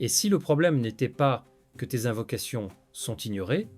Et si le problème n'était pas que tes invocations sont ignorées,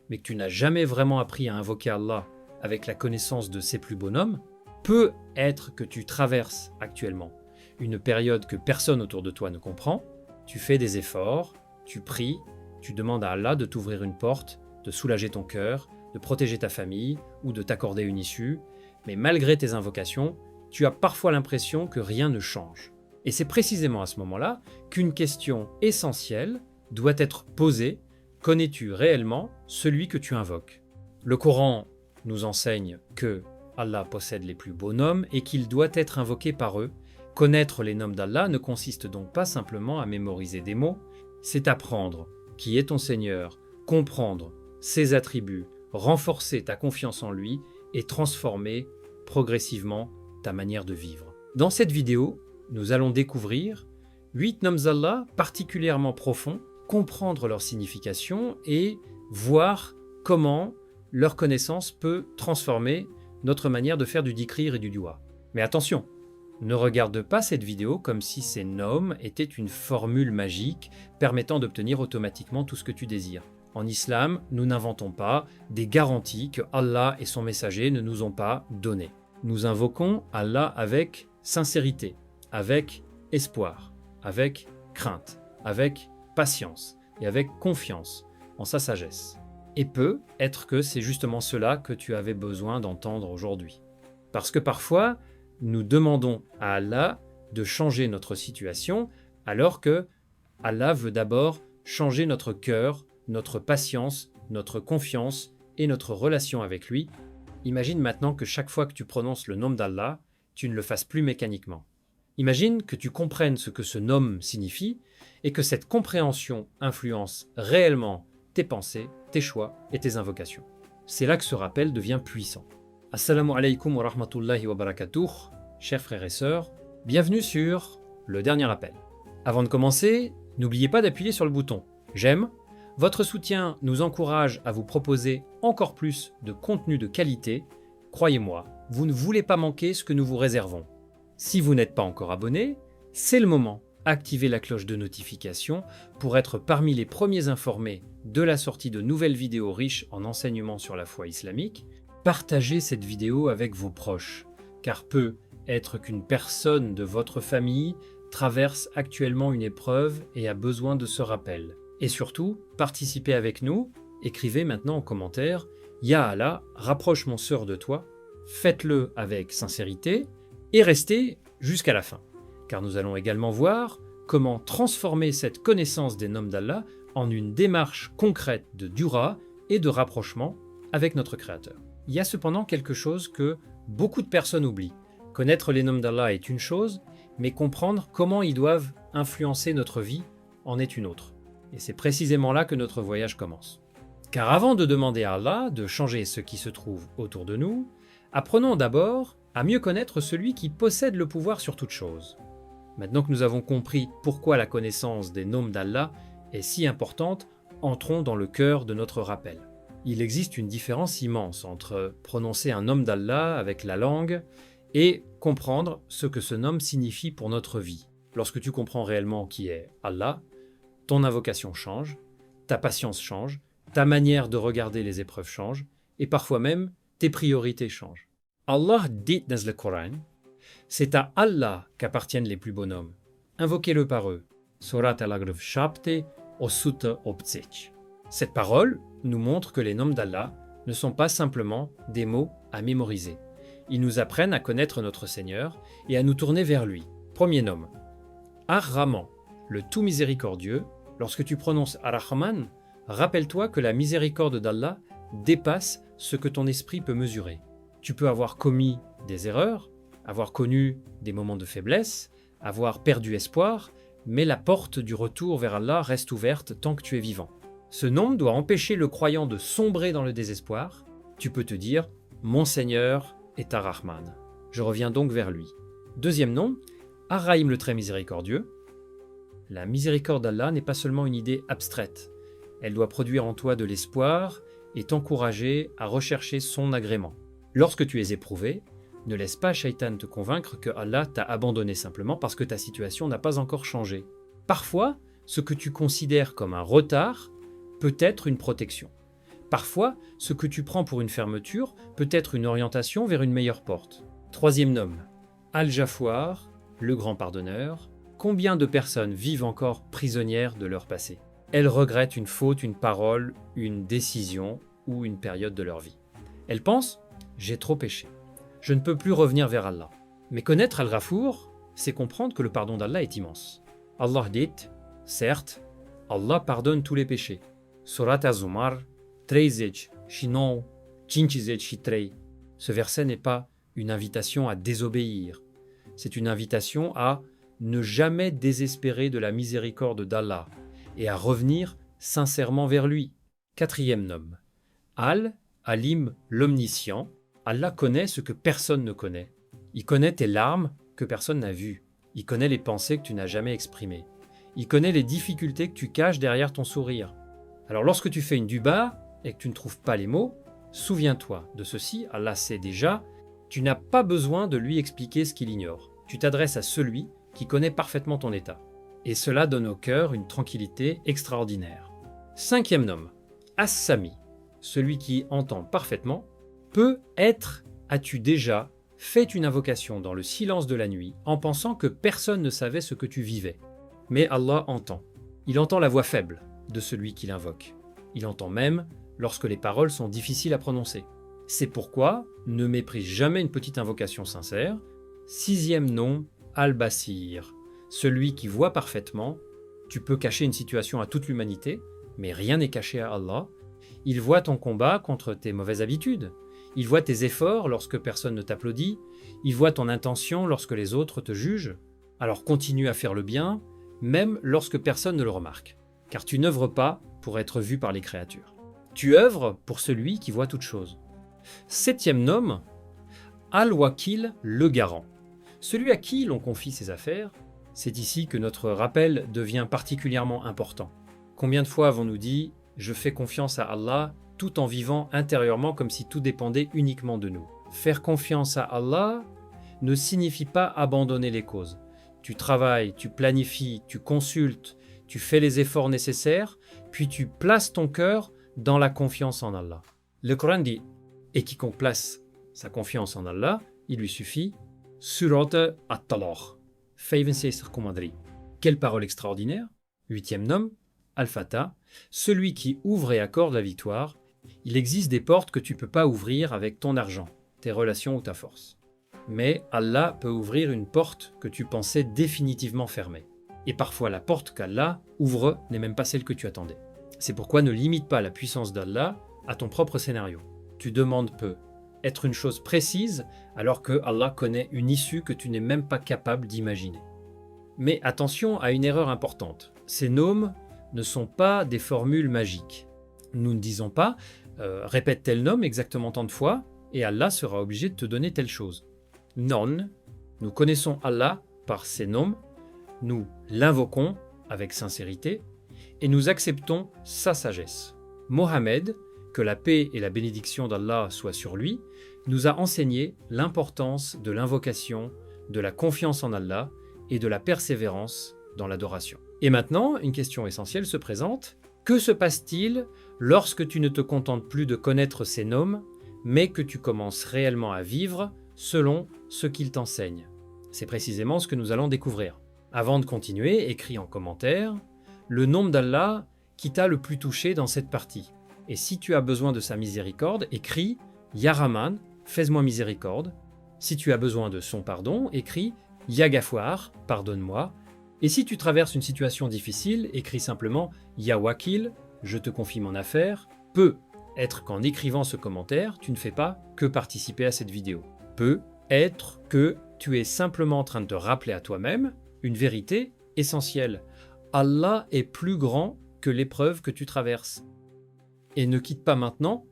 mais que tu n'as jamais vraiment appris à invoquer Allah avec la connaissance de ses plus beaux noms, peut être que tu traverses actuellement une période que personne autour de toi ne comprend, tu fais des efforts, tu pries, tu demandes à Allah de t'ouvrir une porte, de soulager ton cœur, de protéger ta famille ou de t'accorder une issue, mais malgré tes invocations, tu as parfois l'impression que rien ne change. Et c'est précisément à ce moment-là qu'une question essentielle doit être posée: connais-tu réellement celui que tu invoques? Le Coran nous enseigne que Allah possède les plus beaux noms et qu'il doit être invoqué par eux. Connaître les noms d'Allah ne consiste donc pas simplement à mémoriser des mots, c'est apprendre qui est ton Seigneur, comprendre ses attributs, renforcer ta confiance en lui et transformer progressivement ta manière de vivre. Dans cette vidéo, nous allons découvrir 8 noms d'Allah particulièrement profonds, comprendre leur signification et voir comment leur connaissance peut transformer notre manière de faire du dhikr et du dua. Mais attention, ne regarde pas cette vidéo comme si ces noms étaient une formule magique permettant d'obtenir automatiquement tout ce que tu désires. En islam, nous n'inventons pas des garanties que Allah et son messager ne nous ont pas données. Nous invoquons Allah avec sincérité, avec espoir, avec crainte, avec patience et avec confiance en sa sagesse. Et peut être que c'est justement cela que tu avais besoin d'entendre aujourd'hui. Parce que parfois, nous demandons à Allah de changer notre situation, alors que Allah veut d'abord changer notre cœur, notre patience, notre confiance et notre relation avec lui. Imagine maintenant que chaque fois que tu prononces le nom d'Allah, tu ne le fasses plus mécaniquement. Imagine que tu comprennes ce que ce nom signifie et que cette compréhension influence réellement tes pensées, tes choix et tes invocations. C'est là que ce rappel devient puissant. Assalamu alaikum wa rahmatullahi wa barakatuh, chers frères et sœurs, bienvenue sur le dernier appel. Avant de commencer, n'oubliez pas d'appuyer sur le bouton j'aime. Votre soutien nous encourage à vous proposer encore plus de contenu de qualité. Croyez-moi, vous ne voulez pas manquer ce que nous vous réservons. Si vous n'êtes pas encore abonné, c'est le moment. Activez la cloche de notification pour être parmi les premiers informés de la sortie de nouvelles vidéos riches en enseignements sur la foi islamique. Partagez cette vidéo avec vos proches, car peut être qu'une personne de votre famille traverse actuellement une épreuve et a besoin de ce rappel. Et surtout, participez avec nous, écrivez maintenant en commentaire « Ya Allah, rapproche mon sœur de toi », faites-le avec sincérité et restez jusqu'à la fin, car nous allons également voir comment transformer cette connaissance des noms d'Allah en une démarche concrète de dua et de rapprochement avec notre Créateur. Il y a cependant quelque chose que beaucoup de personnes oublient. Connaître les noms d'Allah est une chose, mais comprendre comment ils doivent influencer notre vie en est une autre. Et c'est précisément là que notre voyage commence. Car avant de demander à Allah de changer ce qui se trouve autour de nous, apprenons d'abord à mieux connaître celui qui possède le pouvoir sur toute chose. Maintenant que nous avons compris pourquoi la connaissance des noms d'Allah est si importante, entrons dans le cœur de notre rappel. Il existe une différence immense entre prononcer un nom d'Allah avec la langue et comprendre ce que ce nom signifie pour notre vie. Lorsque tu comprends réellement qui est Allah, ton invocation change, ta patience change, ta manière de regarder les épreuves change, et parfois même tes priorités changent. Allah dit dans le Coran, c'est à Allah qu'appartiennent les plus beaux noms. Invoquez-le par eux. Surat al-Agraf Shapte Osuta Obtsech. Cette parole nous montre que les noms d'Allah ne sont pas simplement des mots à mémoriser. Ils nous apprennent à connaître notre Seigneur et à nous tourner vers lui. Premier nom, Ar-Rahman, le tout miséricordieux. Lorsque tu prononces Ar-Rahman, rappelle-toi que la miséricorde d'Allah dépasse ce que ton esprit peut mesurer. Tu peux avoir commis des erreurs, avoir connu des moments de faiblesse, avoir perdu espoir, mais la porte du retour vers Allah reste ouverte tant que tu es vivant. Ce nom doit empêcher le croyant de sombrer dans le désespoir. Tu peux te dire « Mon Seigneur est Ar-Rahman ». Je reviens donc vers lui. Deuxième nom, Ar-Rahim le très miséricordieux. La miséricorde d'Allah n'est pas seulement une idée abstraite. Elle doit produire en toi de l'espoir et t'encourager à rechercher son agrément. Lorsque tu es éprouvé, ne laisse pas Shaitan te convaincre que Allah t'a abandonné simplement parce que ta situation n'a pas encore changé. Parfois, ce que tu considères comme un retard peut être une protection. Parfois, ce que tu prends pour une fermeture peut être une orientation vers une meilleure porte. Troisième nom, Al-Jafouar, le grand pardonneur. Combien de personnes vivent encore prisonnières de leur passé? Elles regrettent une faute, une parole, une décision ou une période de leur vie. Elles pensent « j'ai trop péché, je ne peux plus revenir vers Allah ». Mais connaître Al-Ghafour, c'est comprendre que le pardon d'Allah est immense. Allah dit « certes, Allah pardonne tous les péchés ». Surat Az-Zumar, 13 Shinon, 15 Shitrei. Ce verset n'est pas une invitation à désobéir, c'est une invitation à ne jamais désespérer de la miséricorde d'Allah et à revenir sincèrement vers lui. Quatrième nom, Al-Alim l'omniscient. Allah connaît ce que personne ne connaît. Il connaît tes larmes que personne n'a vues. Il connaît les pensées que tu n'as jamais exprimées. Il connaît les difficultés que tu caches derrière ton sourire. Alors lorsque tu fais une duba et que tu ne trouves pas les mots, souviens-toi de ceci, Allah sait déjà, tu n'as pas besoin de lui expliquer ce qu'il ignore. Tu t'adresses à celui qui connaît parfaitement ton état. Et cela donne au cœur une tranquillité extraordinaire. Cinquième nom, As-Sami, celui qui entend parfaitement. Peut-être as-tu déjà fait une invocation dans le silence de la nuit en pensant que personne ne savait ce que tu vivais. Mais Allah entend. Il entend la voix faible de celui qui l'invoque. Il entend même lorsque les paroles sont difficiles à prononcer. C'est pourquoi ne méprise jamais une petite invocation sincère. Sixième nom, Al-Basir, celui qui voit parfaitement. Tu peux cacher une situation à toute l'humanité, mais rien n'est caché à Allah. Il voit ton combat contre tes mauvaises habitudes. Il voit tes efforts lorsque personne ne t'applaudit. Il voit ton intention lorsque les autres te jugent. Alors continue à faire le bien, même lorsque personne ne le remarque. Car tu n'œuvres pas pour être vu par les créatures. Tu œuvres pour celui qui voit toutes choses. Septième nom, Al-Wakil, le garant. Celui à qui l'on confie ses affaires. C'est ici que notre rappel devient particulièrement important. Combien de fois avons-nous dit « Je fais confiance à Allah » tout en vivant intérieurement comme si tout dépendait uniquement de nous. Faire confiance à Allah ne signifie pas abandonner les causes. Tu travailles, tu planifies, tu consultes, tu fais les efforts nécessaires, puis tu places ton cœur dans la confiance en Allah. Le Coran dit « Et quiconque place sa confiance en Allah, il lui suffit. » Surat At-Talaq, 65 Quelle parole extraordinaire. Huitième nom, Al-Fatah, celui qui ouvre et accorde la victoire. Il existe des portes que tu ne peux pas ouvrir avec ton argent, tes relations ou ta force. Mais Allah peut ouvrir une porte que tu pensais définitivement fermée. Et parfois la porte qu'Allah ouvre n'est même pas celle que tu attendais. C'est pourquoi ne limite pas la puissance d'Allah à ton propre scénario. Tu demandes peu être une chose précise alors que Allah connaît une issue que tu n'es même pas capable d'imaginer. Mais attention à une erreur importante. Ces noms ne sont pas des formules magiques. Nous ne disons pas répète tel nom exactement tant de fois et Allah sera obligé de te donner telle chose. Non, nous connaissons Allah par ses noms, nous l'invoquons avec sincérité et nous acceptons sa sagesse. Mohammed, que la paix et la bénédiction d'Allah soient sur lui, nous a enseigné l'importance de l'invocation, de la confiance en Allah et de la persévérance dans l'adoration. Et maintenant, une question essentielle se présente. Que se passe-t-il lorsque tu ne te contentes plus de connaître ces noms, mais que tu commences réellement à vivre selon ce qu'ils t'enseignent? C'est précisément ce que nous allons découvrir. Avant de continuer, écris en commentaire le nom d'Allah qui t'a le plus touché dans cette partie. Et si tu as besoin de sa miséricorde, écris « Ya Rahman, fais-moi miséricorde ». Si tu as besoin de son pardon, écris « Ya Ghaffar, pardonne-moi ». Et si tu traverses une situation difficile, écris simplement « Ya Wakil, je te confie mon affaire ». Peut être qu'en écrivant ce commentaire, tu ne fais pas que participer à cette vidéo. Peut être que tu es simplement en train de te rappeler à toi-même une vérité essentielle. Allah est plus grand que l'épreuve que tu traverses. Et ne quitte pas maintenant,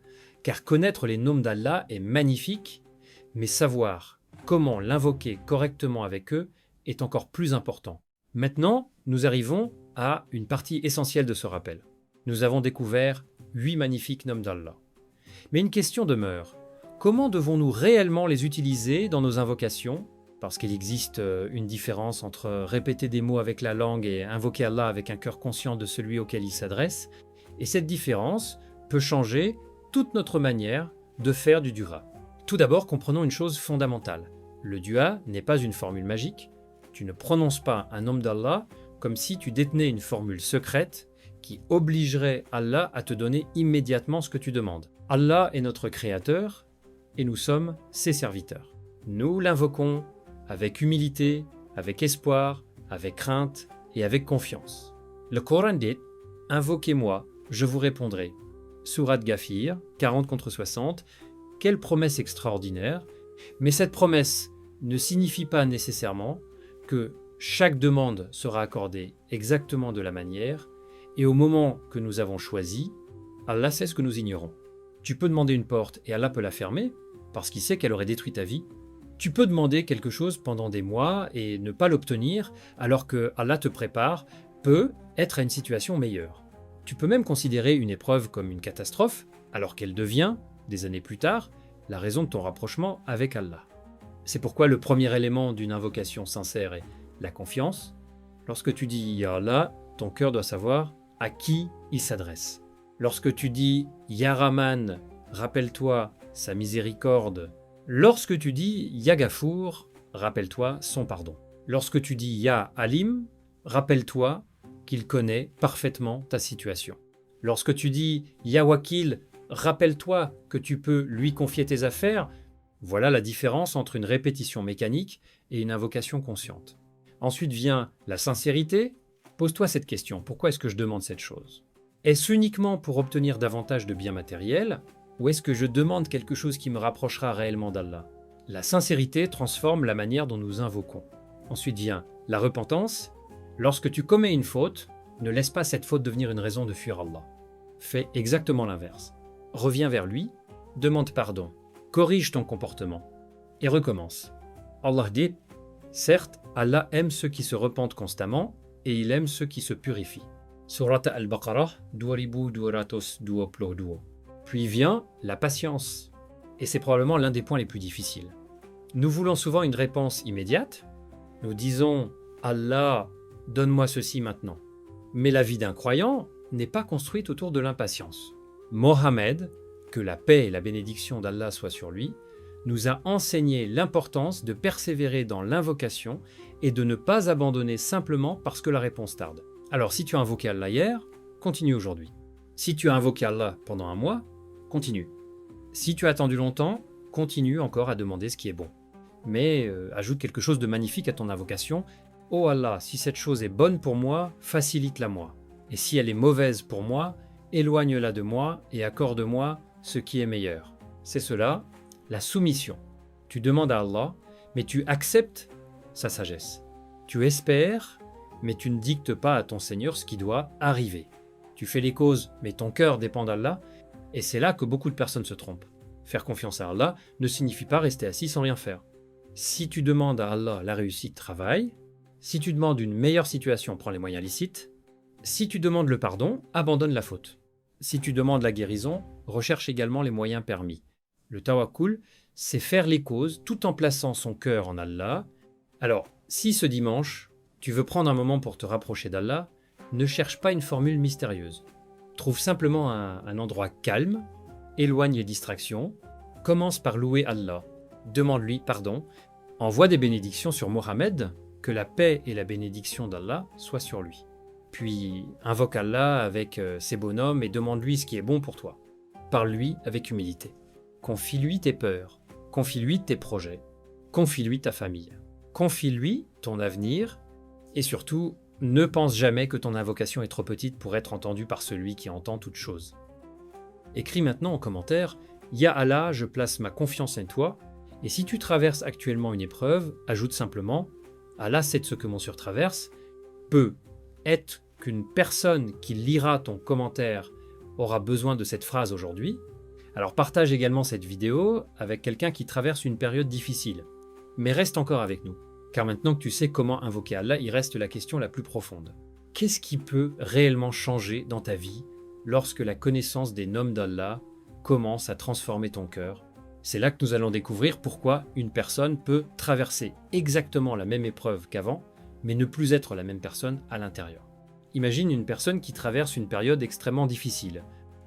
car connaître les noms d'Allah est magnifique, mais savoir comment l'invoquer correctement avec eux est encore plus important. Maintenant, nous arrivons à une partie essentielle de ce rappel. Nous avons découvert 8 magnifiques noms d'Allah. Mais une question demeure. Comment devons-nous réellement les utiliser dans nos invocations parce qu'il existe une différence entre répéter des mots avec la langue et invoquer Allah avec un cœur conscient de celui auquel il s'adresse. Et cette différence peut changer toute notre manière de faire du dua. Tout d'abord, comprenons une chose fondamentale. Le dua n'est pas une formule magique. Tu ne prononces pas un nom d'Allah comme si tu détenais une formule secrète qui obligerait Allah à te donner immédiatement ce que tu demandes. Allah est notre créateur et nous sommes ses serviteurs. Nous l'invoquons avec humilité, avec espoir, avec crainte et avec confiance. Le Coran dit « Invoquez-moi, je vous répondrai ». Sourate Ghafir, 40 contre 60. Quelle promesse extraordinaire! Mais cette promesse ne signifie pas nécessairement que chaque demande sera accordée exactement de la manière et au moment que nous avons choisi, Allah sait ce que nous ignorons. Tu peux demander une porte et Allah peut la fermer parce qu'il sait qu'elle aurait détruit ta vie. Tu peux demander quelque chose pendant des mois et ne pas l'obtenir alors que Allah te prépare peut être à une situation meilleure. Tu peux même considérer une épreuve comme une catastrophe alors qu'elle devient, des années plus tard, la raison de ton rapprochement avec Allah. C'est pourquoi le premier élément d'une invocation sincère est la confiance. Lorsque tu dis « Ya Allah », ton cœur doit savoir à qui il s'adresse. Lorsque tu dis « Ya Rahman », rappelle-toi sa miséricorde. Lorsque tu dis « Ya Gafour », rappelle-toi son pardon. Lorsque tu dis « Ya Alim », rappelle-toi qu'il connaît parfaitement ta situation. Lorsque tu dis « Ya Wakil », rappelle-toi que tu peux lui confier tes affaires. Voilà la différence entre une répétition mécanique et une invocation consciente. Ensuite vient la sincérité. Pose-toi cette question, pourquoi est-ce que je demande cette chose? Est-ce uniquement pour obtenir davantage de biens matériels ou est-ce que je demande quelque chose qui me rapprochera réellement d'Allah? La sincérité transforme la manière dont nous invoquons. Ensuite vient la repentance. Lorsque tu commets une faute, ne laisse pas cette faute devenir une raison de fuir Allah. Fais exactement l'inverse. Reviens vers lui, demande pardon, corrige ton comportement et recommence. Allah dit « Certes, Allah aime ceux qui se repentent constamment et il aime ceux qui se purifient. » Surat Al-Baqarah, 2212. Puis vient la patience. Et c'est probablement l'un des points les plus difficiles. Nous voulons souvent une réponse immédiate. Nous disons « Allah, donne-moi ceci maintenant ». Mais la vie d'un croyant n'est pas construite autour de l'impatience. Mohammed, que la paix et la bénédiction d'Allah soient sur lui, nous a enseigné l'importance de persévérer dans l'invocation et de ne pas abandonner simplement parce que la réponse tarde. Alors si tu as invoqué Allah hier, continue aujourd'hui. Si tu as invoqué Allah pendant un mois, continue. Si tu as attendu longtemps, continue encore à demander ce qui est bon. Mais ajoute quelque chose de magnifique à ton invocation. « Oh Allah, si cette chose est bonne pour moi, facilite-la moi. Et si elle est mauvaise pour moi, éloigne-la de moi et accorde-moi ce qui est meilleur. » C'est cela, la soumission. Tu demandes à Allah, mais tu acceptes sa sagesse. Tu espères, mais tu ne dictes pas à ton Seigneur ce qui doit arriver. Tu fais les causes, mais ton cœur dépend d'Allah, et c'est là que beaucoup de personnes se trompent. Faire confiance à Allah ne signifie pas rester assis sans rien faire. Si tu demandes à Allah la réussite, travaille. Si tu demandes une meilleure situation, prends les moyens licites. Si tu demandes le pardon, abandonne la faute. Si tu demandes la guérison, recherche également les moyens permis. Le tawakkul, c'est faire les causes tout en plaçant son cœur en Allah. Alors, si ce dimanche, tu veux prendre un moment pour te rapprocher d'Allah, ne cherche pas une formule mystérieuse. Trouve simplement un endroit calme, éloigne les distractions, commence par louer Allah, demande-lui pardon, envoie des bénédictions sur Mohammed, que la paix et la bénédiction d'Allah soient sur lui. Puis invoque Allah avec ses bonhommes et demande-lui ce qui est bon pour toi. Parle-lui avec humilité. Confie-lui tes peurs, confie-lui tes projets, confie-lui ta famille, confie-lui ton avenir et surtout, ne pense jamais que ton invocation est trop petite pour être entendue par celui qui entend toutes choses. Écris maintenant en commentaire « Ya Allah, je place ma confiance en toi » et si tu traverses actuellement une épreuve, ajoute simplement « Allah sait ce que mon surtraverse » peut être qu'une personne qui lira ton commentaire aura besoin de cette phrase aujourd'hui. Alors partage également cette vidéo avec quelqu'un qui traverse une période difficile. Mais reste encore avec nous, car maintenant que tu sais comment invoquer Allah, il reste la question la plus profonde. Qu'est-ce qui peut réellement changer dans ta vie lorsque la connaissance des noms d'Allah commence à transformer ton cœur C'est là que nous allons découvrir pourquoi une personne peut traverser exactement la même épreuve qu'avant, mais ne plus être la même personne à l'intérieur. Imagine une personne qui traverse une période extrêmement difficile.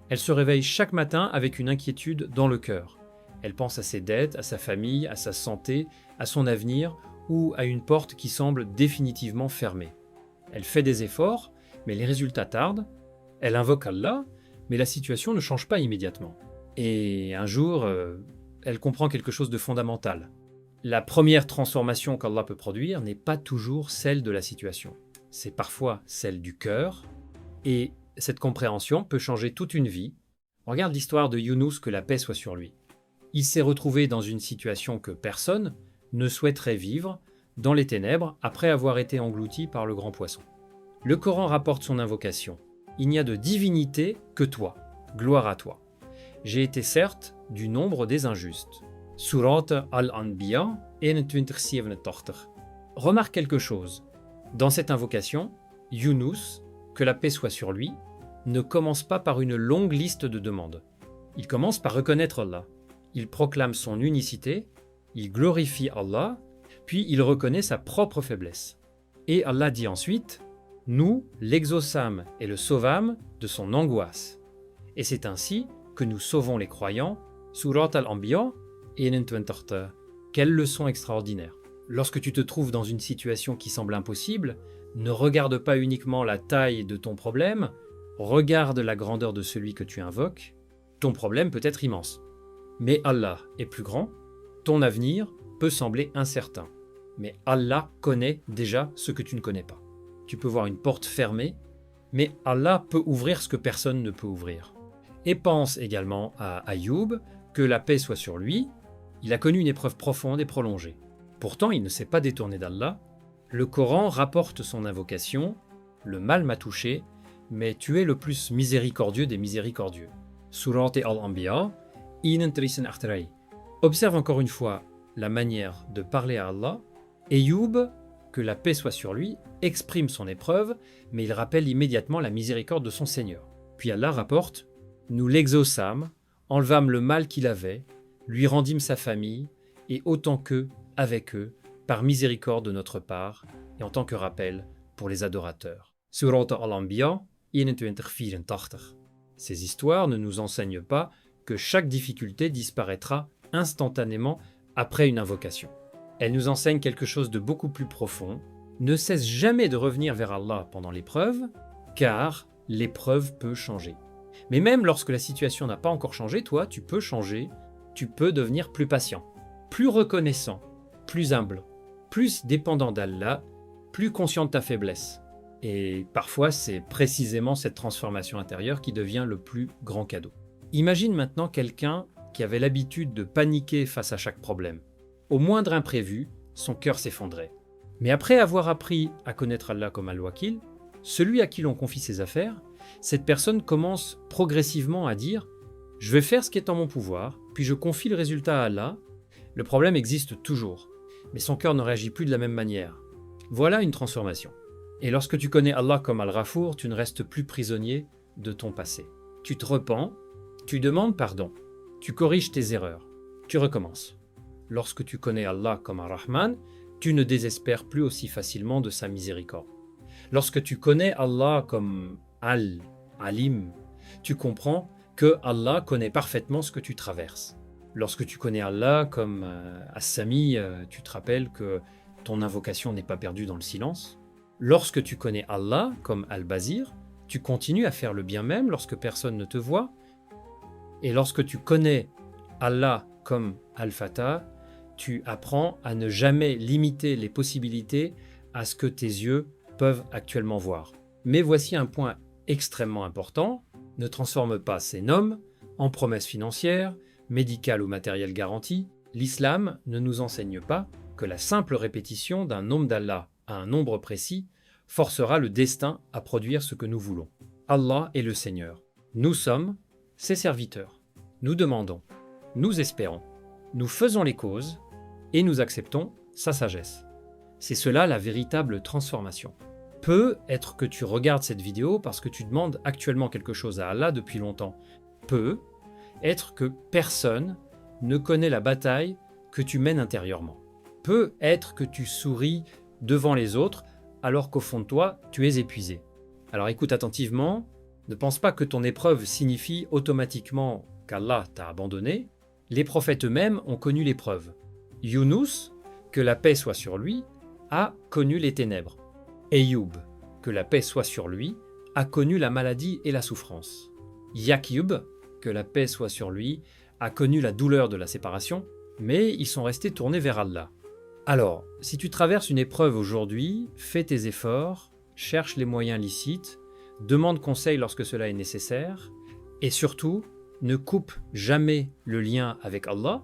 Elle se réveille chaque matin avec une inquiétude dans le cœur. Elle pense à ses dettes, à sa famille, à sa santé, à son avenir ou à une porte qui semble définitivement fermée. Elle fait des efforts, mais les résultats tardent. Elle invoque Allah, mais la situation ne change pas immédiatement. Et un jour, elle comprend quelque chose de fondamental. La première transformation qu'Allah peut produire n'est pas toujours celle de la situation. C'est parfois celle du cœur, et cette compréhension peut changer toute une vie. Regarde l'histoire de Younous, que la paix soit sur lui. Il s'est retrouvé dans une situation que personne ne souhaiterait vivre, dans les ténèbres, après avoir été englouti par le grand poisson. Le Coran rapporte son invocation. Il n'y a de divinité que toi. Gloire à toi. J'ai été certes du nombre des injustes. Surat Al-Anbiya 21:87. Remarque quelque chose. Dans cette invocation, Younous, que la paix soit sur lui, ne commence pas par une longue liste de demandes. Il commence par reconnaître Allah. Il proclame son unicité, il glorifie Allah, puis il reconnaît sa propre faiblesse. Et Allah dit ensuite: nous l'exaucâmes et le sauvâmes de son angoisse. Et c'est ainsi que nous sauvons les croyants. Surat Al-Anbiya 21. Quelle leçon extraordinaire! Lorsque tu te trouves dans une situation qui semble impossible, ne regarde pas uniquement la taille de ton problème, regarde la grandeur de celui que tu invoques. Ton problème peut être immense. Mais Allah est plus grand, ton avenir peut sembler incertain. Mais Allah connaît déjà ce que tu ne connais pas. Tu peux voir une porte fermée, mais Allah peut ouvrir ce que personne ne peut ouvrir. Et pense également à Ayoub, que la paix soit sur lui. Il a connu une épreuve profonde et prolongée. Pourtant, il ne s'est pas détourné d'Allah. Le Coran rapporte son invocation: le mal m'a touché, mais tu es le plus miséricordieux des miséricordieux. Surat Al-Anbiya 31. Observe encore une fois la manière de parler à Allah. Ayoub, que la paix soit sur lui, exprime son épreuve, mais il rappelle immédiatement la miséricorde de son Seigneur. Puis Allah rapporte: nous l'exaucâmes, enlevâmes le mal qu'il avait, lui rendîmes sa famille, et autant qu'eux, avec eux, par miséricorde de notre part, et en tant que rappel pour les adorateurs. Surat Al-Anbiya 21:84. Ces histoires ne nous enseignent pas que chaque difficulté disparaîtra instantanément après une invocation. Elles nous enseignent quelque chose de beaucoup plus profond. Ne cesse jamais de revenir vers Allah pendant l'épreuve, car l'épreuve peut changer. Mais même lorsque la situation n'a pas encore changé, toi, tu peux changer, tu peux devenir plus patient, plus reconnaissant, plus humble, plus dépendant d'Allah, plus conscient de ta faiblesse. Et parfois, c'est précisément cette transformation intérieure qui devient le plus grand cadeau. Imagine maintenant quelqu'un qui avait l'habitude de paniquer face à chaque problème. Au moindre imprévu, son cœur s'effondrait. Mais après avoir appris à connaître Allah comme Al-Wakil, celui à qui l'on confie ses affaires, cette personne commence progressivement à dire « Je vais faire ce qui est en mon pouvoir, puis je confie le résultat à Allah. » Le problème existe toujours, mais son cœur ne réagit plus de la même manière. Voilà une transformation. Et lorsque tu connais Allah comme Al-Ghafour, tu ne restes plus prisonnier de ton passé. Tu te repens, tu demandes pardon, tu corriges tes erreurs, tu recommences. Lorsque tu connais Allah comme Ar-Rahman, tu ne désespères plus aussi facilement de sa miséricorde. Lorsque tu connais Allah comme Al-Alim, tu comprends que Allah connaît parfaitement ce que tu traverses. Lorsque tu connais Allah comme As-Sami, tu te rappelles que ton invocation n'est pas perdue dans le silence. Lorsque tu connais Allah comme Al-Bazir, tu continues à faire le bien même lorsque personne ne te voit. Et lorsque tu connais Allah comme Al-Fatah, tu apprends à ne jamais limiter les possibilités à ce que tes yeux peuvent actuellement voir. Mais voici un point extrêmement important: ne transforme pas ces noms en promesses financières, médicales ou matérielles garanties. L'islam ne nous enseigne pas que la simple répétition d'un nom d'Allah à un nombre précis forcera le destin à produire ce que nous voulons. Allah est le Seigneur. Nous sommes ses serviteurs. Nous demandons, nous espérons, nous faisons les causes et nous acceptons sa sagesse. C'est cela la véritable transformation. Peut être que tu regardes cette vidéo parce que tu demandes actuellement quelque chose à Allah depuis longtemps. Peut être que personne ne connaît la bataille que tu mènes intérieurement. Peut être que tu souris devant les autres alors qu'au fond de toi, tu es épuisé. Alors écoute attentivement, ne pense pas que ton épreuve signifie automatiquement qu'Allah t'a abandonné. Les prophètes eux-mêmes ont connu l'épreuve. Younous, que la paix soit sur lui, a connu les ténèbres. Ayoub, que la paix soit sur lui, a connu la maladie et la souffrance. Yaqub, que la paix soit sur lui, a connu la douleur de la séparation, mais ils sont restés tournés vers Allah. Alors, si tu traverses une épreuve aujourd'hui, fais tes efforts, cherche les moyens licites, demande conseil lorsque cela est nécessaire, et surtout, ne coupe jamais le lien avec Allah.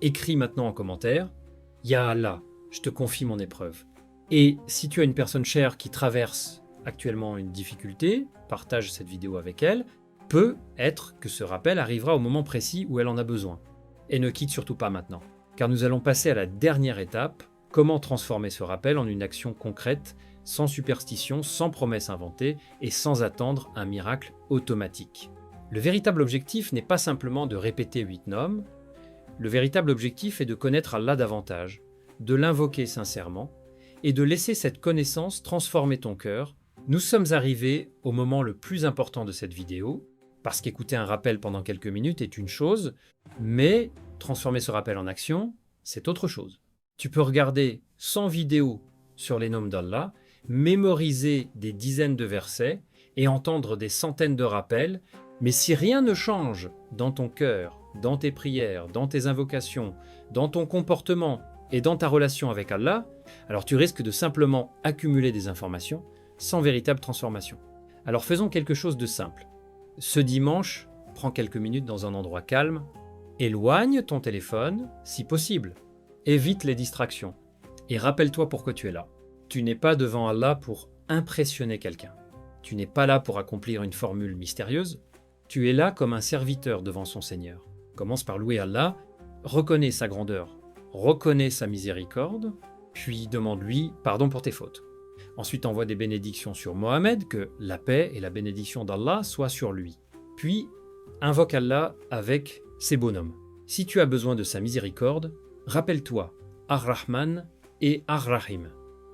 Écris maintenant en commentaire « Ya Allah, je te confie mon épreuve ». Et si tu as une personne chère qui traverse actuellement une difficulté, partage cette vidéo avec elle, peut être que ce rappel arrivera au moment précis où elle en a besoin. Et ne quitte surtout pas maintenant, car nous allons passer à la dernière étape, comment transformer ce rappel en une action concrète, sans superstition, sans promesse inventée et sans attendre un miracle automatique. Le véritable objectif n'est pas simplement de répéter 8 noms, le véritable objectif est de connaître Allah davantage, de l'invoquer sincèrement et de laisser cette connaissance transformer ton cœur. Nous sommes arrivés au moment le plus important de cette vidéo, parce qu'écouter un rappel pendant quelques minutes est une chose, mais transformer ce rappel en action, c'est autre chose. Tu peux regarder 100 vidéos sur les noms d'Allah, mémoriser des dizaines de versets et entendre des centaines de rappels, mais si rien ne change dans ton cœur, dans tes prières, dans tes invocations, dans ton comportement et dans ta relation avec Allah, alors tu risques de simplement accumuler des informations sans véritable transformation. Alors faisons quelque chose de simple. Ce dimanche, prends quelques minutes dans un endroit calme, éloigne ton téléphone si possible, évite les distractions et rappelle-toi pourquoi tu es là. Tu n'es pas devant Allah pour impressionner quelqu'un. Tu n'es pas là pour accomplir une formule mystérieuse. Tu es là comme un serviteur devant son Seigneur. Commence par louer Allah, reconnais sa grandeur, reconnais sa miséricorde, puis demande-lui pardon pour tes fautes. Ensuite, envoie des bénédictions sur Mohammed, que la paix et la bénédiction d'Allah soient sur lui. Puis, invoque Allah avec ses bonhommes. Si tu as besoin de sa miséricorde, rappelle-toi Ar-Rahman et Ar-Rahim.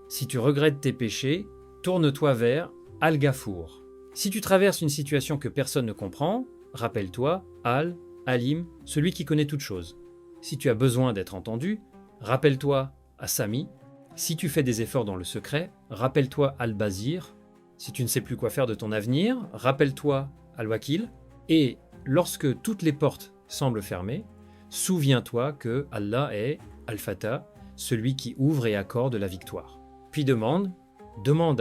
Si tu regrettes tes péchés, tourne-toi vers Al-Ghafour. Si tu traverses une situation que personne ne comprend, rappelle-toi Al-Alim, celui qui connaît toutes choses. Si tu as besoin d'être entendu, rappelle-toi As-Sami. Si tu fais des efforts dans le secret, rappelle-toi Al-Bazir. Si tu ne sais plus quoi faire de ton avenir, rappelle-toi Al-Wakil. Et lorsque toutes les portes semblent fermées, souviens-toi que Allah est Al-Fatah, celui qui ouvre et accorde la victoire. Puis demande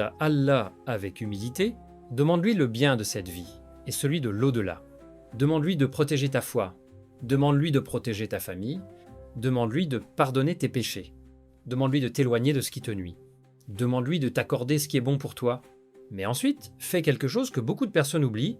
à Allah avec humilité, demande-lui le bien de cette vie et celui de l'au-delà. Demande-lui de protéger ta foi, demande-lui de protéger ta famille, demande-lui de pardonner tes péchés. Demande-lui de t'éloigner de ce qui te nuit. Demande-lui de t'accorder ce qui est bon pour toi. Mais ensuite, fais quelque chose que beaucoup de personnes oublient.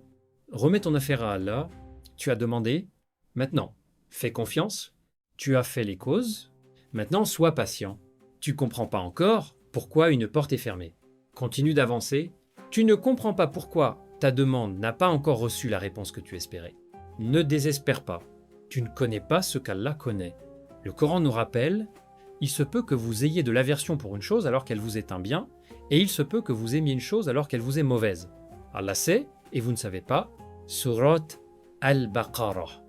Remets ton affaire à Allah. Tu as demandé. Maintenant, fais confiance. Tu as fait les causes. Maintenant, sois patient. Tu comprends pas encore pourquoi une porte est fermée. Continue d'avancer. Tu ne comprends pas pourquoi ta demande n'a pas encore reçu la réponse que tu espérais. Ne désespère pas. Tu ne connais pas ce qu'Allah connaît. Le Coran nous rappelle: il se peut que vous ayez de l'aversion pour une chose alors qu'elle vous est un bien, et il se peut que vous aimiez une chose alors qu'elle vous est mauvaise. Allah sait, et vous ne savez pas. Surat Al-Baqarah.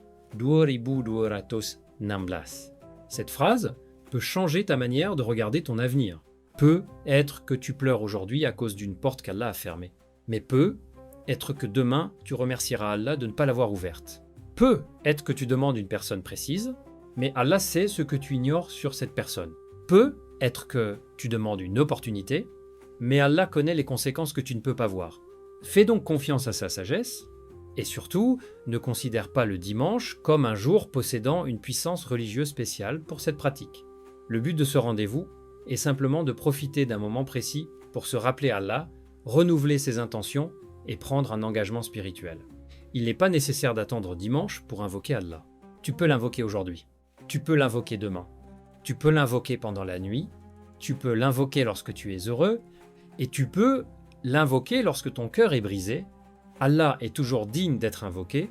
Cette phrase peut changer ta manière de regarder ton avenir. Peut être que tu pleures aujourd'hui à cause d'une porte qu'Allah a fermée. Mais peut être que demain, tu remercieras Allah de ne pas l'avoir ouverte. Peut être que tu demandes une personne précise, mais Allah sait ce que tu ignores sur cette personne. Peut être que tu demandes une opportunité, mais Allah connaît les conséquences que tu ne peux pas voir. Fais donc confiance à sa sagesse, et surtout, ne considère pas le dimanche comme un jour possédant une puissance religieuse spéciale pour cette pratique. Le but de ce rendez-vous est simplement de profiter d'un moment précis pour se rappeler Allah, renouveler ses intentions et prendre un engagement spirituel. Il n'est pas nécessaire d'attendre dimanche pour invoquer Allah. Tu peux l'invoquer aujourd'hui. Tu peux l'invoquer demain. Tu peux l'invoquer pendant la nuit. Tu peux l'invoquer lorsque tu es heureux. Et tu peux l'invoquer lorsque ton cœur est brisé. Allah est toujours digne d'être invoqué.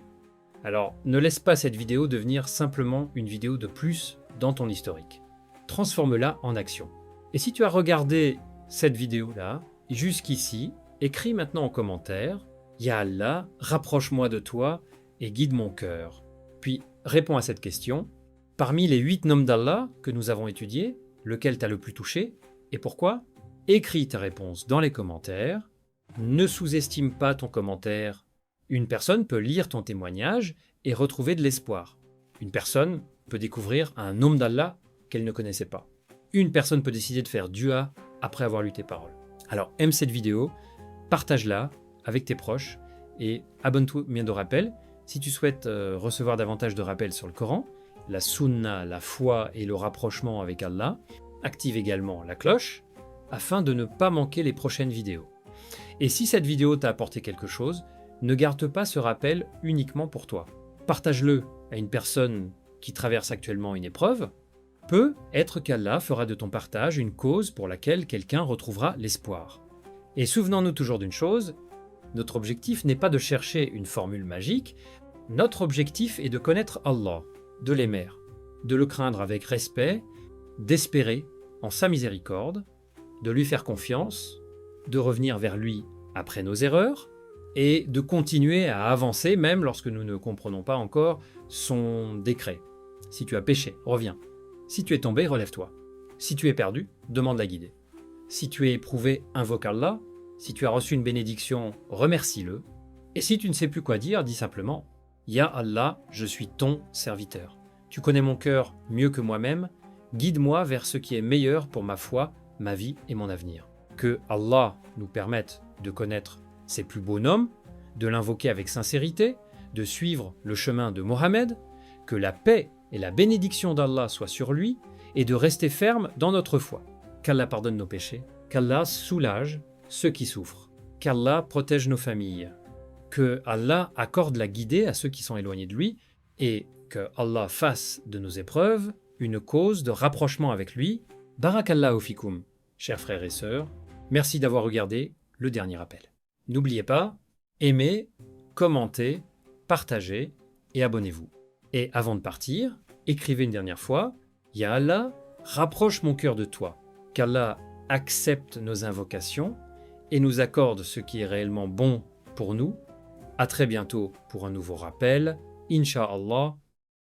Alors, ne laisse pas cette vidéo devenir simplement une vidéo de plus dans ton historique. Transforme-la en action. Et si tu as regardé cette vidéo-là, jusqu'ici, écris maintenant en commentaire « Ya Allah, rapproche-moi de toi et guide mon cœur ». Puis, réponds à cette question. Parmi les 8 noms d'Allah que nous avons étudiés, lequel t'a le plus touché et pourquoi? Écris ta réponse dans les commentaires. Ne sous-estime pas ton commentaire. Une personne peut lire ton témoignage et retrouver de l'espoir. Une personne peut découvrir un nom d'Allah qu'elle ne connaissait pas. Une personne peut décider de faire dua après avoir lu tes paroles. Alors aime cette vidéo, partage-la avec tes proches et abonne-toi bien de rappels. Si tu souhaites recevoir davantage de rappels sur le Coran, la sunna, la foi et le rapprochement avec Allah, active également la cloche afin de ne pas manquer les prochaines vidéos. Et si cette vidéo t'a apporté quelque chose, ne garde pas ce rappel uniquement pour toi. Partage-le à une personne qui traverse actuellement une épreuve. Peut être qu'Allah fera de ton partage une cause pour laquelle quelqu'un retrouvera l'espoir. Et souvenons-nous toujours d'une chose, notre objectif n'est pas de chercher une formule magique, notre objectif est de connaître Allah, de l'aimer, de le craindre avec respect, d'espérer en sa miséricorde, de lui faire confiance, de revenir vers lui après nos erreurs, et de continuer à avancer même lorsque nous ne comprenons pas encore son décret. Si tu as péché, reviens. Si tu es tombé, relève-toi. Si tu es perdu, demande la guidée. Si tu es éprouvé, invoque Allah. Si tu as reçu une bénédiction, remercie-le. Et si tu ne sais plus quoi dire, dis simplement « Ya Allah, je suis ton serviteur. Tu connais mon cœur mieux que moi-même. Guide-moi vers ce qui est meilleur pour ma foi, ma vie et mon avenir. » Que Allah nous permette de connaître ses plus beaux noms, de l'invoquer avec sincérité, de suivre le chemin de Mohammed, que la paix et la bénédiction d'Allah soient sur lui et de rester ferme dans notre foi. Qu'Allah pardonne nos péchés, qu'Allah soulage ceux qui souffrent, qu'Allah protège nos familles, que Allah accorde la guidée à ceux qui sont éloignés de lui et que Allah fasse de nos épreuves une cause de rapprochement avec lui. Barakallahu fikoum, chers frères et sœurs, merci d'avoir regardé le dernier appel. N'oubliez pas, aimez, commentez, partagez et abonnez-vous. Et avant de partir, écrivez une dernière fois « Ya Allah, rapproche mon cœur de toi ». Qu'Allah accepte nos invocations et nous accorde ce qui est réellement bon pour nous. À très bientôt pour un nouveau rappel. Inch'Allah.